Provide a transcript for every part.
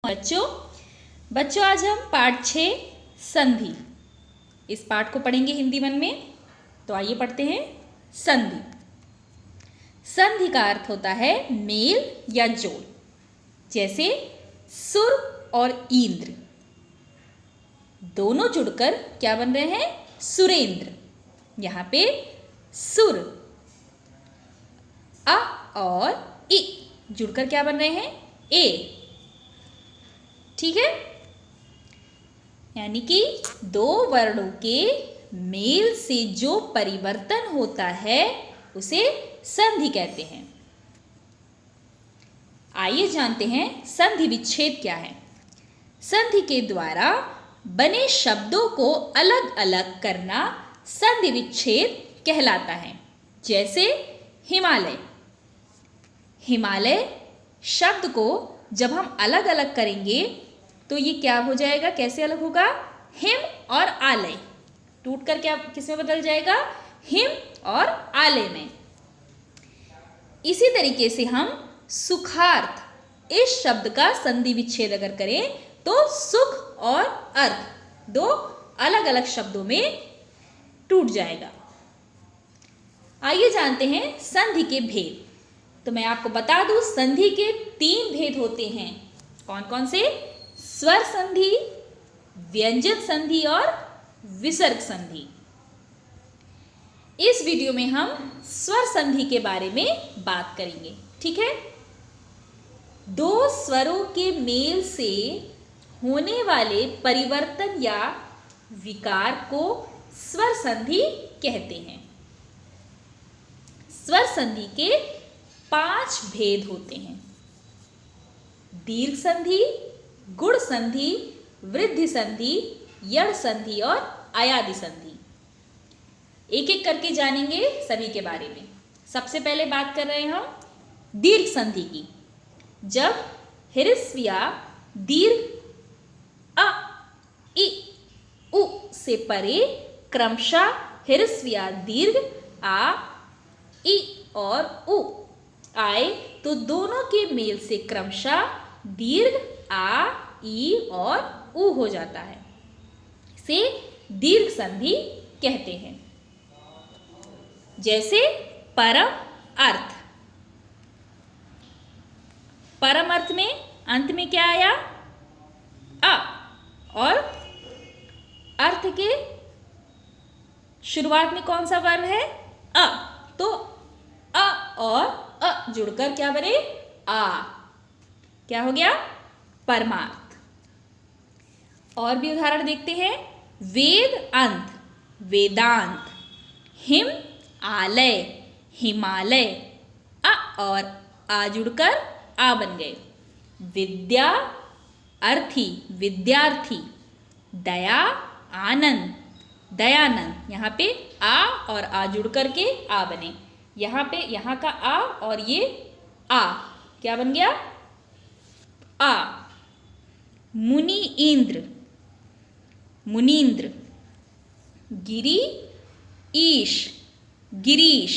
बच्चों बच्चों आज हम पाठ 6 संधि इस पाठ को पढ़ेंगे हिंदी वन में। तो आइए पढ़ते हैं। संधि। संधि का अर्थ होता है मेल या जोड़। जैसे सुर और इंद्र दोनों जुड़कर क्या बन रहे हैं? सुरेंद्र। यहाँ पे सुर अ और इ जुड़कर क्या बन रहे हैं? ए। ठीक है, यानी कि दो वर्णों के मेल से जो परिवर्तन होता है उसे संधि कहते हैं। आइए जानते हैं संधि विच्छेद क्या है। संधि के द्वारा बने शब्दों को अलग अलग करना संधि विच्छेद कहलाता है। जैसे हिमालय। हिमालय शब्द को जब हम अलग अलग करेंगे तो ये क्या हो जाएगा? कैसे अलग होगा? हिम और आलय टूट कर क्या किस में बदल जाएगा? हिम और आलय में। इसी तरीके से हम सुखार्थ इस शब्द का संधि विच्छेद अगर करें तो सुख और अर्थ दो अलग अलग शब्दों में टूट जाएगा। आइए जानते हैं संधि के भेद। तो मैं आपको बता दूं संधि के 3 भेद होते हैं। कौन कौन से? स्वर संधि, व्यंजन संधि और विसर्ग संधि। इस वीडियो में हम स्वर संधि के बारे में बात करेंगे। ठीक है, दो स्वरों के मेल से होने वाले परिवर्तन या विकार को स्वर संधि कहते हैं। स्वर संधि के 5 भेद होते हैं। दीर्घ संधि, गुण संधि, वृद्धि संधि, यड़ संधि और अयादि संधि। एक एक करके जानेंगे सभी के बारे में। सबसे पहले बात कर रहे हैं हम दीर्घ संधि की। जब हिरस्विया दीर्घ अ, इ, उ से परे क्रमशः हिरस्विया दीर्घ आ, इ और उ आए तो दोनों के मेल से क्रमशः दीर्घ आ, ई और उ हो जाता है। इसे दीर्घ संधि कहते हैं। जैसे परम अर्थ। परम अर्थ में अंत में क्या आया? अ। और अर्थ के शुरुआत में कौन सा वर्ण है? अ। तो अ और अ जुड़कर क्या बने? आ। क्या हो गया? परमार्थ। और भी उदाहरण देखते हैं। वेद अंत, वेदांत। हिम आलय, हिमालय। अ और आ जुड़कर आ बन गए। विद्या अर्थी, विद्यार्थी। दया आनंद, दयानंद। यहाँ पे आ और आ जुड़ करके आ बने। यहाँ पे यहाँ का आ और ये आ क्या बन गया? आ। मुनि इंद्र, मुनीन्द्र। गिरी ईश, गिरीश।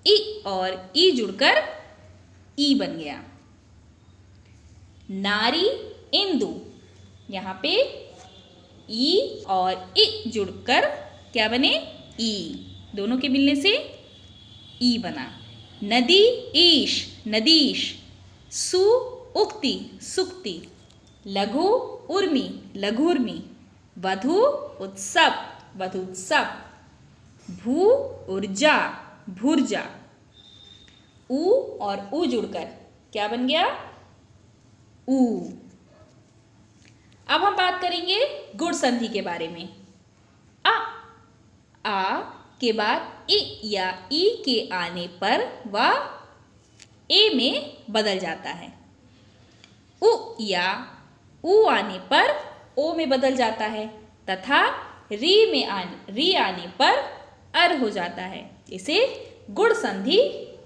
इ और ई जुड़कर ई बन गया। नारी इंदु। यहाँ पे ई और इ जुड़कर क्या बने? ई। दोनों के मिलने से ई बना। नदी ईश, नदीश। सु उक्ति, सुक्ति। लघु उर्मी, लघुर्मी। वधु उत्सव, वधुत्सव। भू ऊर्जा, भुर्जा। उ और उ जुड़कर क्या बन गया? ऊ। अब हम बात करेंगे गुण संधि के बारे में। आ के बाद इ या ई के आने पर वह ए में बदल जाता है। उ या उ आने पर ओ में बदल जाता है तथा री आने पर अर हो जाता है। इसे गुण संधि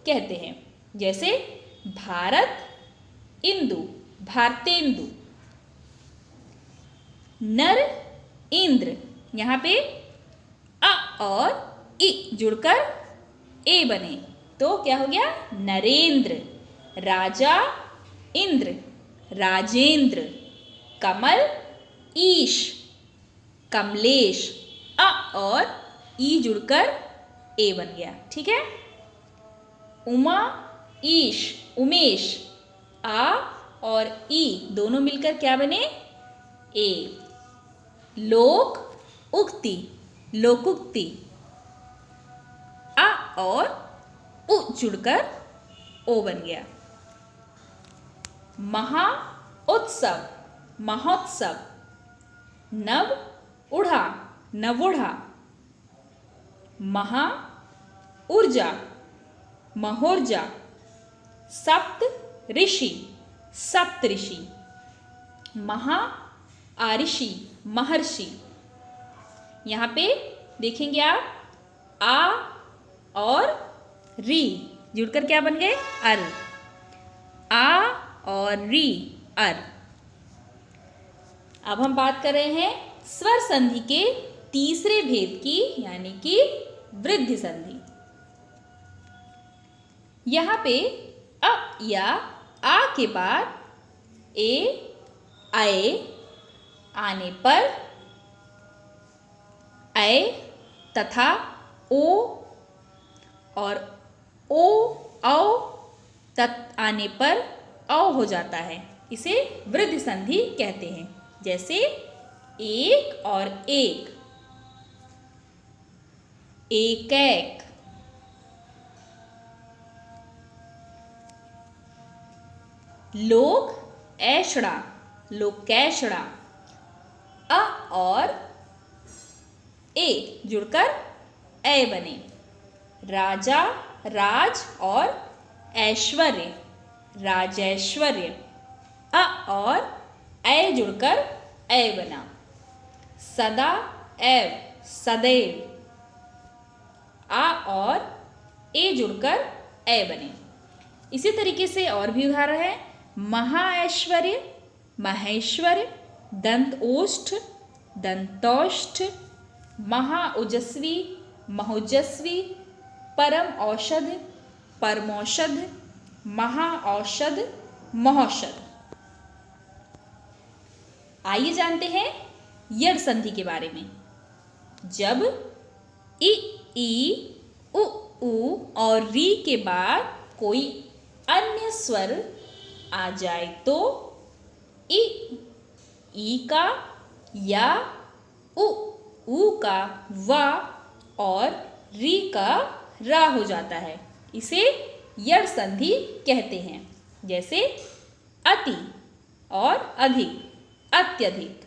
कहते हैं। जैसे भारत इंदु, भारतेंदु। नर इंद्र। यहाँ पे अ और इ जुड़कर ए बने तो क्या हो गया? नरेंद्र। राजा इंद्र, राजेंद्र। कमल ईश, कमलेश। अ और ई जुड़कर ए बन गया। ठीक है। उमा ईश, उमेश। आ और ई दोनों मिलकर क्या बने? ए। लोक उक्ति, लोकुक्ति। आ और उ जुड़कर ओ बन गया। महा उत्सव, महोत्सव। नव उढ़ा, नवोढ़ा। महा ऊर्जा, महोर्जा। सप्त ऋषि, सप्तऋषि। महा आऋषि, महर्षि। यहाँ पे देखेंगे आप आ और री जुड़कर क्या बन गए? अर। आ और री, अर। अब हम बात कर रहे हैं स्वर संधि के तीसरे भेद की, यानी कि वृद्धि संधि। यहाँ पे अ या आ के बाद ए, आए आने पर ऐ तथा ओ और ओ औ तत् आने पर औ हो जाता है। इसे वृद्धि संधि कहते हैं। जैसे एक और एक, एक एक। लोक ऐषणा, लोकैषणा। अ और ए जुड़कर ऐ बने। राजा, राज और ऐश्वर्य, राजैश्वर्य। अ और ऐ जुड़कर ऐ बना। सदा एव, सदैव। आ और ए जुड़कर ऐ बने। इसी तरीके से और भी उदाहरण है। महाऐश्वर्य, महेश्वर्य। दंत ओष्ठ, दंतौष्ठ। महाओजस्वी, महोजस्वी। परम औषध, परमौषध। महाऔषध, महौषध। आइए जानते हैं यड़ संधि के बारे में। जब इ, ई, उ, ऊ और री के बाद कोई अन्य स्वर आ जाए तो इ, ई का या उ, ऊ का वा और री का रा हो जाता है। इसे यड़ संधि कहते हैं। जैसे अति और अधिक, अत्यधिक।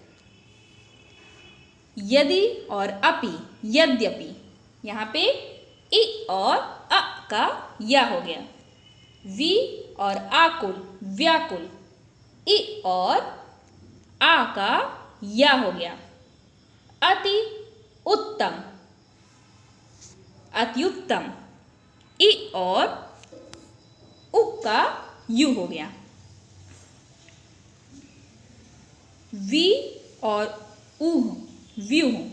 यदि और अपि, यद्यपि। यहाँ पे इ और अ का या हो गया। वि और आकुल, व्याकुल। इ और आ का या हो गया। अति उत्तम, अत्युत्तम। इ और उ का यू हो गया। वि और ऊह, व्यूह।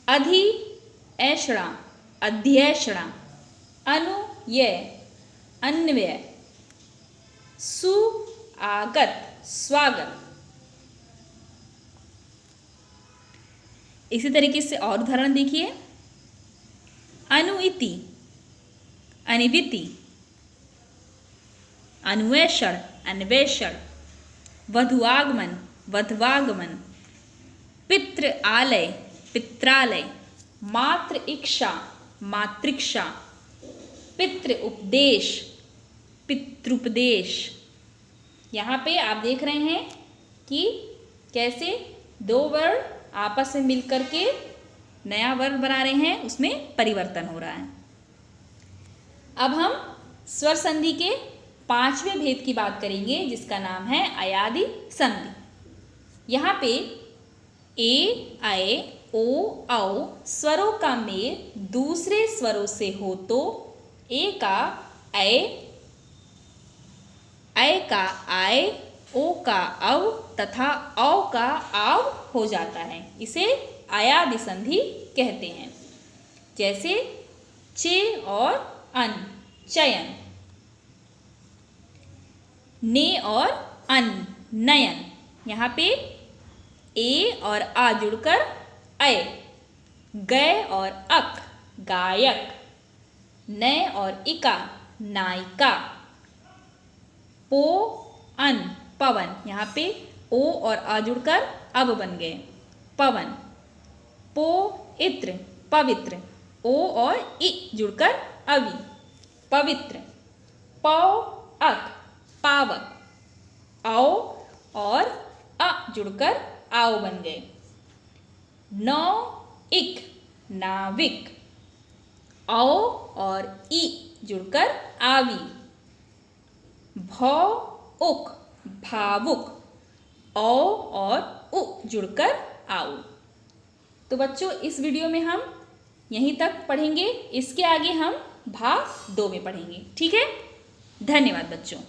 अधि ऐषणा, अध्यैषणा। अनुयय, अन्वय। सु आगत, स्वागत। इसी तरीके से और उदाहरण देखिए। अनुइति, अनिविति। अन्वेषण, अन्वेषण। वधुआगमन, वधवागमन। पितृ आलय, पित्रालय। मातृ इक्षा, मातृक्षा। पितृ उपदेश, पितृपदेश। यहाँ पे आप देख रहे हैं कि कैसे दो वर्ण आपस में मिलकर के नया वर्ण बना रहे हैं, उसमें परिवर्तन हो रहा है। अब हम स्वर संधि के पांचवें भेद की बात करेंगे, जिसका नाम है अयादि संधि। यहाँ पे ए, आए, ओ, औ स्वरों का मेल दूसरे स्वरों से हो तो ए का ऐ का आय, ओ का औ तथा औ का आव हो जाता है। इसे अयादि संधि कहते हैं। जैसे चे और अन, चयन। ने और अन नयन। यहाँ पे ए और आ जुड़कर अय। गय और अक गायक। नय और इका नायिका। पो अन पवन। यहाँ पे ओ और आ जुड़कर अब बन गए पवन। पो इत्र पवित्र। ओ और इ जुड़कर अवि पवित्र। पौ अक पावक। औ और अ जुड़कर आओ बन गए। नौ इक नाविक। औ और ई जुड़कर आवी। भौ उक भावुक। औ और उ जुड़कर आओ। तो बच्चों इस वीडियो में हम यहीं तक पढ़ेंगे। इसके आगे हम भाग 2 में पढ़ेंगे। ठीक है, धन्यवाद बच्चों।